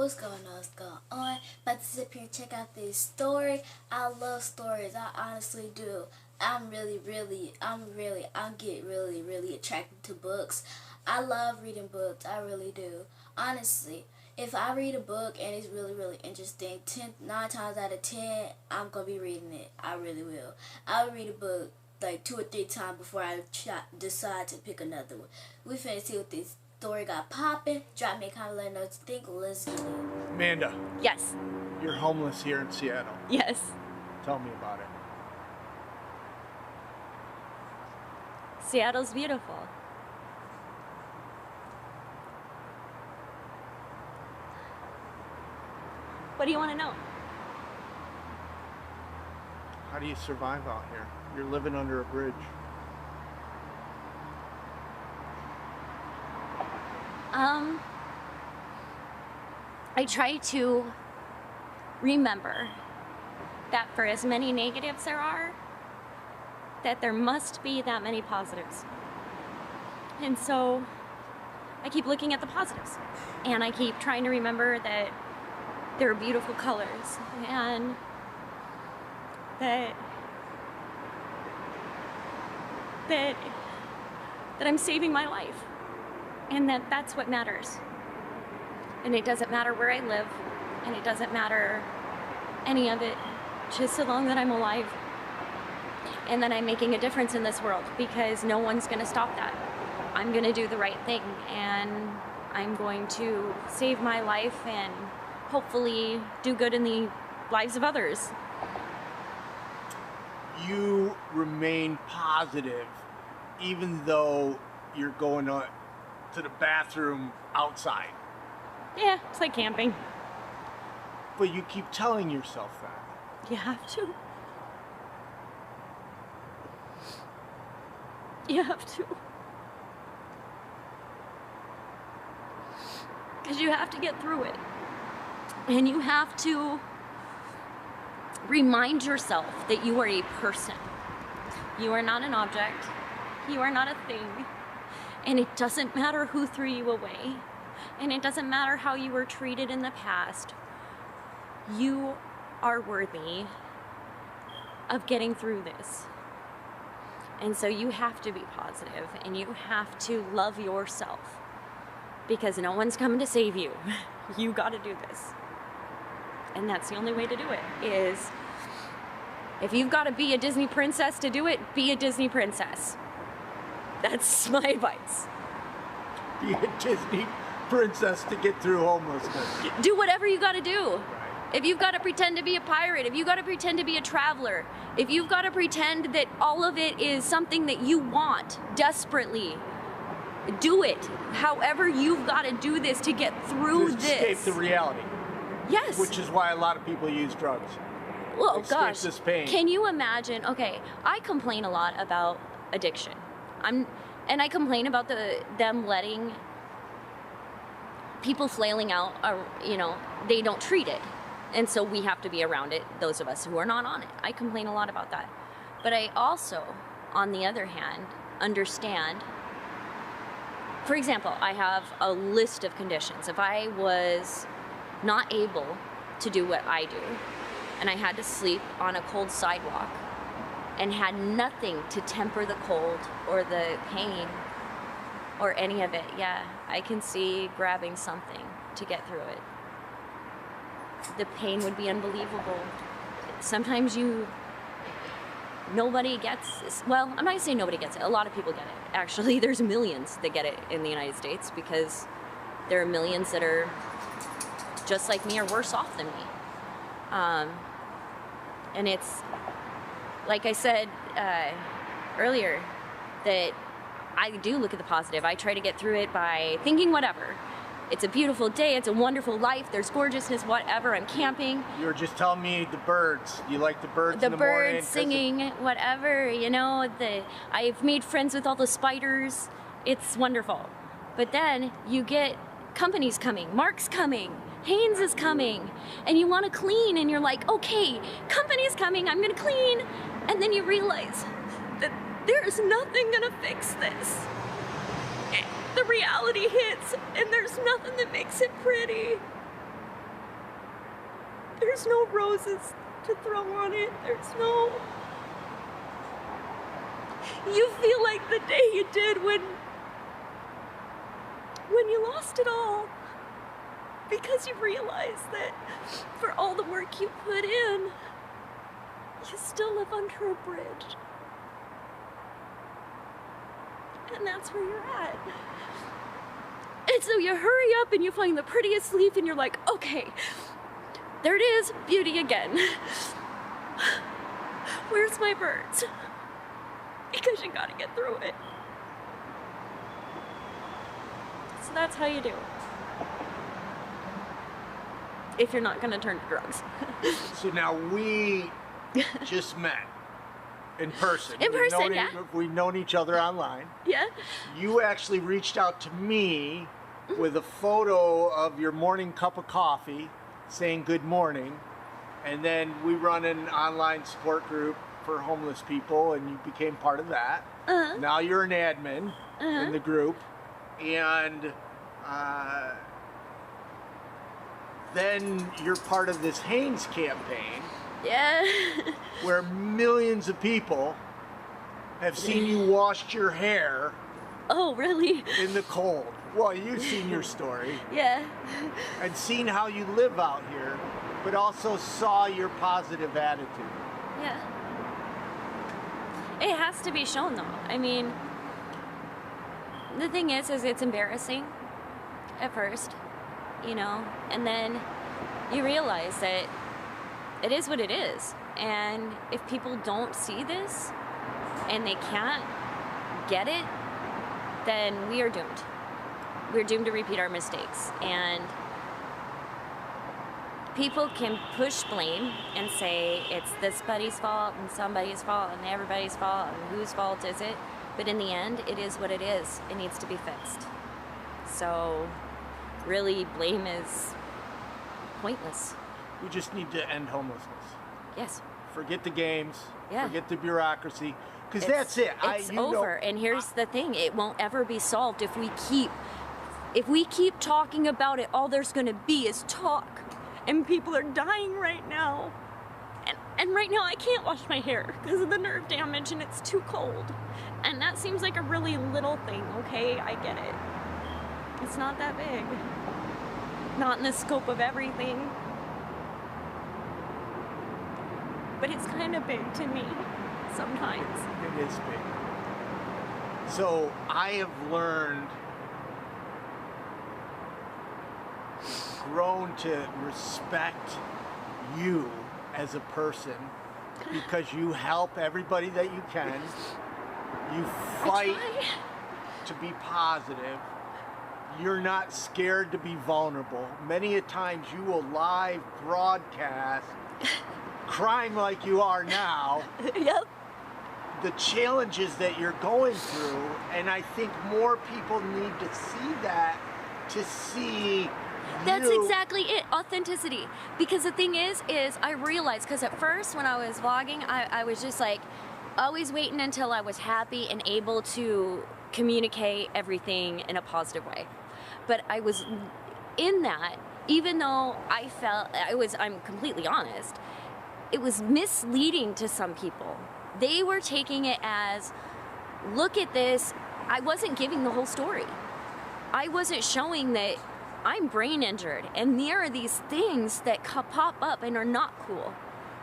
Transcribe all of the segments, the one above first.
What's going on? What's going on? About to sit up here and check out this story. I love stories. I honestly do. I get really attracted to books. I love reading books. I really do. Honestly, if I read a book and it's really interesting, 9 times out of 10, I'm going to be reading it. I really will. I'll read a book like 2 or 3 times before I decide to pick another one. We finna see what this story got popping. Drop me a comment, let me know what you think. Let's get it. Amanda, Yes. you're homeless here in Seattle. Yes. Tell me about it. Seattle's beautiful. What do you want to know? How do you survive out here? You're living under a bridge. I try to remember that for as many negatives there are, that there must be that many positives. And so I keep looking at the positives, and I keep trying to remember that there are beautiful colors, and that I'm saving my life, and that's what matters. And it doesn't matter where I live, and it doesn't matter any of it, just so long that I'm alive and that I'm making a difference in this world, because no one's gonna stop that. I'm gonna do the right thing, and I'm going to save my life and hopefully do good in the lives of others. You remain positive even though you're going to the bathroom outside. Yeah, it's like camping. But you keep telling yourself that. You have to. You have to. Because you have to get through it. And you have to remind yourself that you are a person. You are not an object. You are not a thing. And it doesn't matter who threw you away. And it doesn't matter how you were treated in the past. You are worthy of getting through this. And so you have to be positive, and you have to love yourself, because no one's coming to save you. You got to do this. And that's the only way to do it, is if you've got to be a Disney princess to do it, be a Disney princess. That's my advice. Be a Disney princess to get through homelessness. Do whatever you got to do. If you've got to pretend to be a pirate, if you've got to pretend to be a traveler, if you've got to pretend that all of it is something that you want desperately, do it. However you've got to do this to get through To escape the reality. Yes. Which is why a lot of people use drugs. Well, Escape gosh. this pain. Can you imagine? Okay, I complain a lot about addiction. And I complain about them letting people flailing out, they don't treat it. And so we have to be around it, those of us who are not on it. I complain a lot about that. But I also, on the other hand, understand, for example, I have a list of conditions. If I was not able to do what I do, and I had to sleep on a cold sidewalk, and had nothing to temper the cold or the pain or any of it, yeah, I can see grabbing something to get through it. The pain would be unbelievable. Sometimes nobody gets this. Well, I'm not gonna say nobody gets it. A lot of people get it. Actually, there's millions that get it in the United States, because there are millions that are just like me or worse off than me. And it's, like I said earlier, that I do look at the positive. I try to get through it by thinking whatever. It's a beautiful day, it's a wonderful life, there's gorgeousness, whatever, I'm camping. You were just telling me the birds. You like the birds in the morning? The birds singing, whatever, I've made friends with all the spiders. It's wonderful. But then you get companies coming, Mark's coming, Hanes is coming, and you want to clean, and you're like, okay, company's coming, I'm gonna clean. And then you realize that there's nothing gonna fix this. The reality hits, and there's nothing that makes it pretty. There's no roses to throw on it. There's no... You feel like the day you did when you lost it all. Because you realize that for all the work you put in, you still live under a bridge. And that's where you're at. And so you hurry up and you find the prettiest leaf and you're like, okay, there it is, beauty again. Where's my birds? Because you gotta get through it. So that's how you do. If you're not gonna turn to drugs. So now we just met in person. In person, yeah. We've known each other online. Yeah? You actually reached out to me with a photo of your morning cup of coffee saying good morning. And then we run an online support group for homeless people and you became part of that. Uh-huh. Now you're an admin in the group. And then you're part of this Hanes campaign. Yeah. Where millions of people have seen you washed your hair Oh, really? in the cold. Well, you've seen your story Yeah. and seen how you live out here, but also saw your positive attitude. Yeah. It has to be shown, though. I mean, the thing is it's embarrassing at first, you know, and then you realize that it is what it is. And if people don't see this and they can't get it, then we are doomed. We're doomed to repeat our mistakes. And people can push blame and say it's this buddy's fault and somebody's fault and everybody's fault and whose fault is it? But in the end, it is what it is. It needs to be fixed. So really, blame is pointless. We just need to end homelessness. Yes. Forget the games. Yeah. Forget the bureaucracy. Because that's it. It's over. And here's the thing: it won't ever be solved if we keep talking about it. All there's going to be is talk, and people are dying right now. And right now I can't wash my hair because of the nerve damage, and it's too cold. And that seems like a really little thing. Okay, I get it. It's not that big. Not in the scope of everything. But it's kind of big to me sometimes. It is big. So I have learned, grown to respect you as a person because you help everybody that you can. You fight to be positive. You're not scared to be vulnerable. Many a times you will live broadcast crying like you are now. Yep. The challenges that you're going through, and I think more people need to see that to see That's you. exactly it, authenticity. Because the thing is I realized, because at first when I was vlogging, I was just like, always waiting until I was happy and able to communicate everything in a positive way. But I was in that, even though I felt, I'm completely honest, it was misleading to some people. They were taking it as, look at this. I wasn't giving the whole story. I wasn't showing that I'm brain injured and there are these things that pop up and are not cool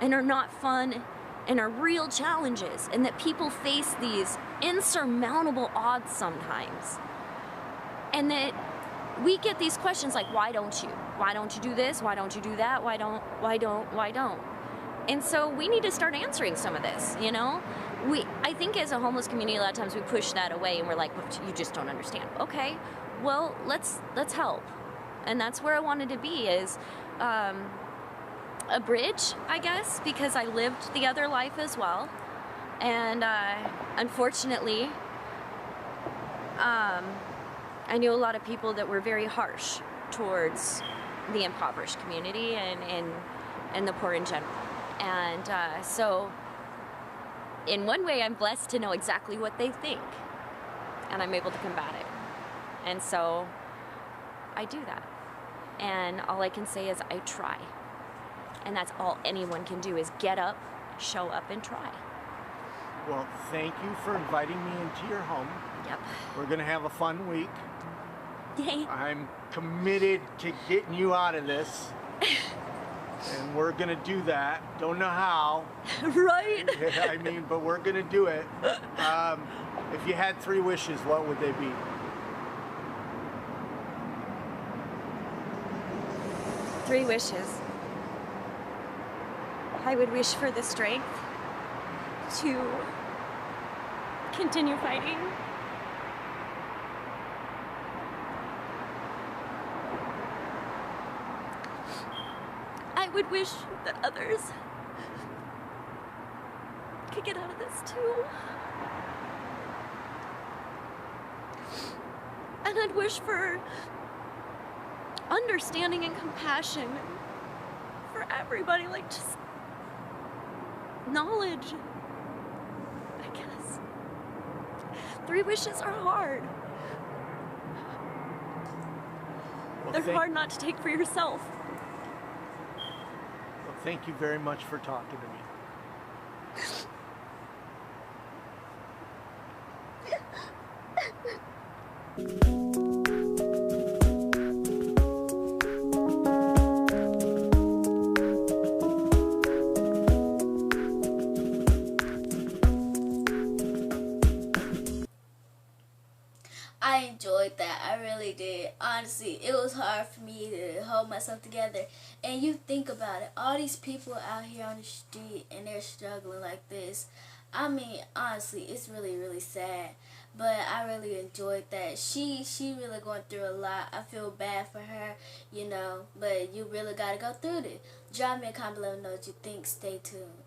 and are not fun and are real challenges, and that people face these insurmountable odds sometimes. And that we get these questions like, why don't you? Why don't you do this? Why don't you do that? Why don't? And so we need to start answering some of this, you know? I think as a homeless community, a lot of times we push that away and we're like, well, you just don't understand. Okay, well, let's help. And that's where I wanted to be, is a bridge, I guess, because I lived the other life as well. And unfortunately, I knew a lot of people that were very harsh towards the impoverished community and the poor in general. And so in one way, I'm blessed to know exactly what they think, and I'm able to combat it. And so I do that. And all I can say is I try. And that's all anyone can do is get up, show up, and try. Well, thank you for inviting me into your home. Yep. We're going to have a fun week. Yay. I'm committed to getting you out of this. And we're going to do that. Don't know how. Right? I mean, but we're going to do it. If you had 3 wishes, what would they be? Three wishes. I would wish for the strength to continue fighting. I would wish that others could get out of this too. And I'd wish for understanding and compassion for everybody, like just knowledge, I guess. 3 wishes are hard. Well, They're hard not to take for yourself. Well, thank you very much for talking to me. I enjoyed that. I really did. Honestly, it was hard for me to hold myself together. And you think about it, all these people out here on the street and they're struggling like this. I mean, honestly, it's really, really sad. But I really enjoyed that. She really going through a lot. I feel bad for her, you know. But you really got to go through it. Drop me a comment, let me know what you think. Stay tuned.